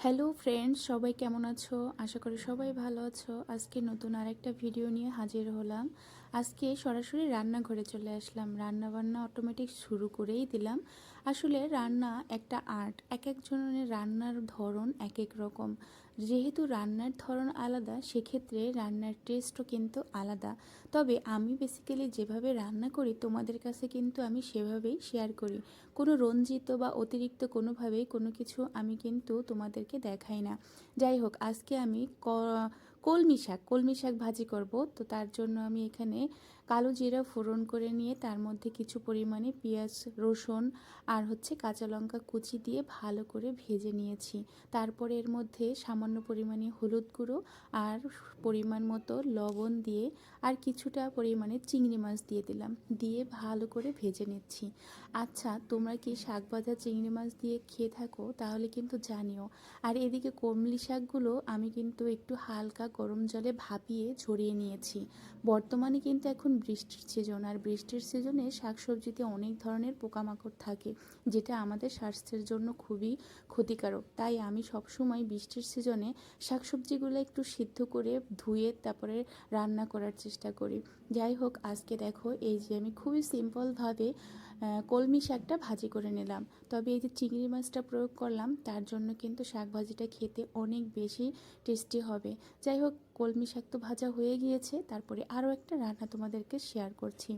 Hello friends, সবাই কেমন আছো? আশা করি সবাই ভালো আছো। আজকে নতুন আরেকটা ভিডিও নিয়ে হাজির হলাম। আজকে সরাসরি রান্নাঘরে চলে আসলাম। রান্না বান্না অটোমেটিক শুরু করেই দিলাম। আসলে রান্না একটা আর্ট, এক একজনের রান্নার ধরন এক এক রকম। যেহেতু রান্নার ধরন আলাদা, সেক্ষেত্রে রান্নার টেস্টও কিন্তু আলাদা। তবে আমি বেসিক্যালি যেভাবে রান্না করি তোমাদের কাছে কিন্তু আমি সেভাবেই শেয়ার করি। কোনো রঞ্জিত বা অতিরিক্ত কোনোভাবেই কোনো কিছু আমি কিন্তু তোমাদেরকে দেখাই না। যাই হোক, আজকে আমি কলমি শাক ভাজি করব। তো তার জন্য আমি এখানে কালো জিরা ফোড়ন করে নিয়ে তার মধ্যে কিছু পরিমাণে পেঁয়াজ, রসুন আর কাঁচা লঙ্কা কুচি দিয়ে ভালো করে ভেজে নিয়েছি। তারপরে এর মধ্যে সামান্য পরিমাণে হলুদ গুঁড়ো আর পরিমাণ মতো লবণ দিয়ে আর কিছুটা পরিমাণে চিংড়ি মাছ দিয়ে দিলাম, দিয়ে ভালো করে ভেজে নিচ্ছি। আচ্ছা, তোমরা কি শাক ভাজা চিংড়ি মাছ দিয়ে খেয়ে থাকো? তাহলে কিন্তু জানিও। আর এদিকে কমলি শাকগুলো আমি কিন্তু একটু হালকা গরম জলে ভাপিয়ে ঝরিয়ে নিয়েছি। বর্তমানে কিন্তু এখন বৃষ্টির সিজন, আর বৃষ্টির সিজনে শাকসবজিতে অনেক ধরনের পোকামাকড় থাকে, যেটা আমাদের স্বাস্থ্যের জন্য খুবই ক্ষতিকারক। তাই আমি সবসময় বৃষ্টির সিজনে শাকসবজিগুলো একটু সিদ্ধ করে ধুয়ে তারপরে রান্না করার চেষ্টা করি। যাই হোক, আজকে দেখো এই যে আমি খুবই সিম্পলভাবে কলমি শাকটা ভাজি করে নিলাম। তবে এই যে চিংড়ি মাছটা প্রয়োগ করলাম, তার জন্য কিন্তু শাক ভাজিটা খেতে অনেক বেশি টেস্টি হবে। যাই হোক, কলমি শাক তো ভাজা হয়ে গিয়েছে। তারপরে আরও একটা রান্না তোমাদেরকে শেয়ার করছি।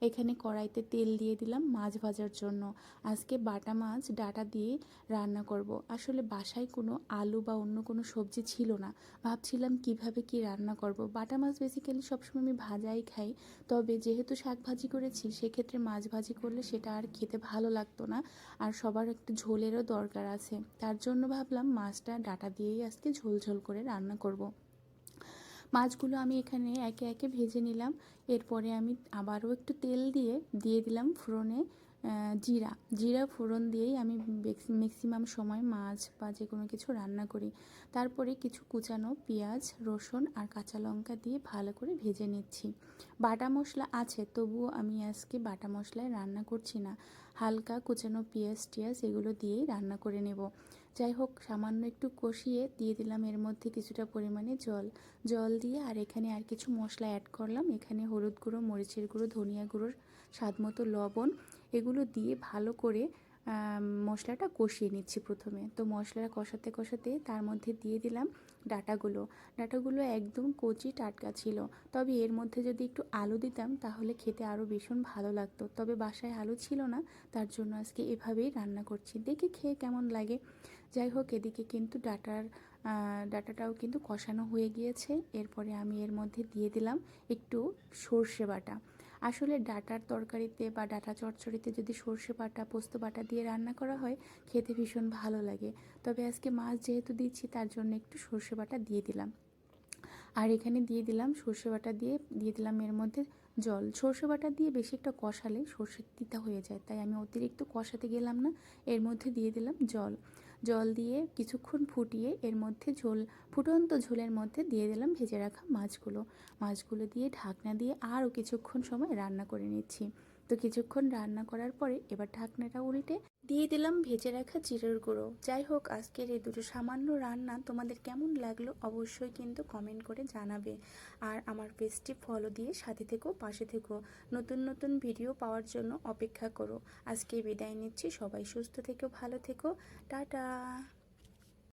এখানে কড়াইতে তেল দিয়ে দিলাম মাছ ভাজার জন্য। আজকে বাটা মাছ ডাঁটা দিয়ে রান্না করব। আসলে বাসায় কোনো আলু বা অন্য কোনো সবজি ছিল না, ভাবছিলাম কিভাবে কি রান্না করব। বাটা মাছ বেসিক্যালি সবসময় আমি ভাজাই খাই, তবে যেহেতু শাক ভাজি করেছি সেক্ষেত্রে মাছ ভাজি করলে সেটা আর খেতে ভালো লাগতো না, আর সবার একটু ঝোলেরও দরকার আছে। তার জন্য ভাবলাম মাছটা ডাঁটা দিয়েই আজকে ঝোল ঝোল করে রান্না করব। মাছগুলো আমি এখানে একে একে ভেজে নিলাম। এরপরে আমি আবারও একটু তেল দিয়ে দিলাম ফোড়নে জিরা জিরা ফোড়ন দিয়েই আমি ম্যাক্সিমাম সময় মাছ বা যে কোনো কিছু রান্না করি। তারপরে কিছু কুচানো পেঁয়াজ, রসুন আর কাঁচা লঙ্কা দিয়ে ভালো করে ভেজে নিচ্ছি। বাটা মশলা আছে, তবুও আমি আজকে বাটা মশলায় রান্না করছি না, হালকা কুচানো পেঁয়াজ টিয়াজ এগুলো দিয়েই রান্না করে নেব। যাই হোক, সামান্য একটু কষিয়ে দিয়ে দিলাম এর মধ্যে কিছুটা পরিমাণে জল দিয়ে আর এখানে আর কিছু মশলা অ্যাড করলাম। এখানে হলুদ গুঁড়ো, মরিচের গুঁড়ো, ধনিয়া গুঁড়োর স্বাদ মতো লবণ, এগুলো দিয়ে ভালো করে মশলাটা কষিয়ে নিচ্ছি প্রথমে। তো মশলাটা কষাতে কষাতে তার মধ্যে দিয়ে দিলাম ডাঁটাগুলো একদম কচি টাটকা ছিল। তবে এর মধ্যে যদি একটু আলু দিতাম তাহলে খেতে আরও ভীষণ ভালো লাগতো, তবে বাসায় আলু ছিল না, তার জন্য আজকে এভাবেই রান্না করছি, দেখি খেয়ে কেমন লাগে। যাই হোক, এদিকে কিন্তু ডাটাটাও কিন্তু কষানো হয়ে গিয়েছে। এরপরে আমি এর মধ্যে দিয়ে দিলাম একটু সর্ষে বাটা। আসলে ডাটার তরকারিতে বা ডাটা চচ্চড়িতে যদি সর্ষে বাটা, পোস্ত বাটা দিয়ে রান্না করা হয়, খেতে ভীষণ ভালো লাগে। তবে আজকে মাছ যেহেতু দিচ্ছি, তার জন্য একটু সর্ষে বাটা দিয়ে দিলাম। আর এখানে দিয়ে দিলাম সর্ষে বাটা, দিয়ে দিলাম এর মধ্যে জল। সর্ষে বাটা দিয়ে বেশি একটা কষালে সর্ষে তিতা হয়ে যায়, তাই আমি অতিরিক্ত কষাতে গেলাম না। এর মধ্যে দিয়ে দিলাম জল দিয়ে কিছুক্ষণ ফুটিয়ে এর মধ্যে ফুটন্ত ঝোলের মধ্যে দিয়ে দিলাম ভেজে রাখা মাছগুলো দিয়ে ঢাকনা দিয়ে আরও কিছুক্ষণ সময় রান্না করে নিচ্ছি। তো কিছুক্ষণ রান্না করার পরে এবার ঢাকনাটা উল্টে দিয়ে দিলাম ভেজে রাখা জিরের গুঁড়ো। যাই হোক, আজকের এই দুটো সামান্য রান্না তোমাদের কেমন লাগলো অবশ্যই কিন্তু কমেন্ট করে জানাবে। আর আমার পেজটি ফলো দিয়ে সাথে থেকো, পাশে থেকো। নতুন নতুন ভিডিও পাওয়ার জন্য অপেক্ষা করো। আজকে বিদায় নিচ্ছি, সবাই সুস্থ থেকো, ভালো থেকো, টাটা।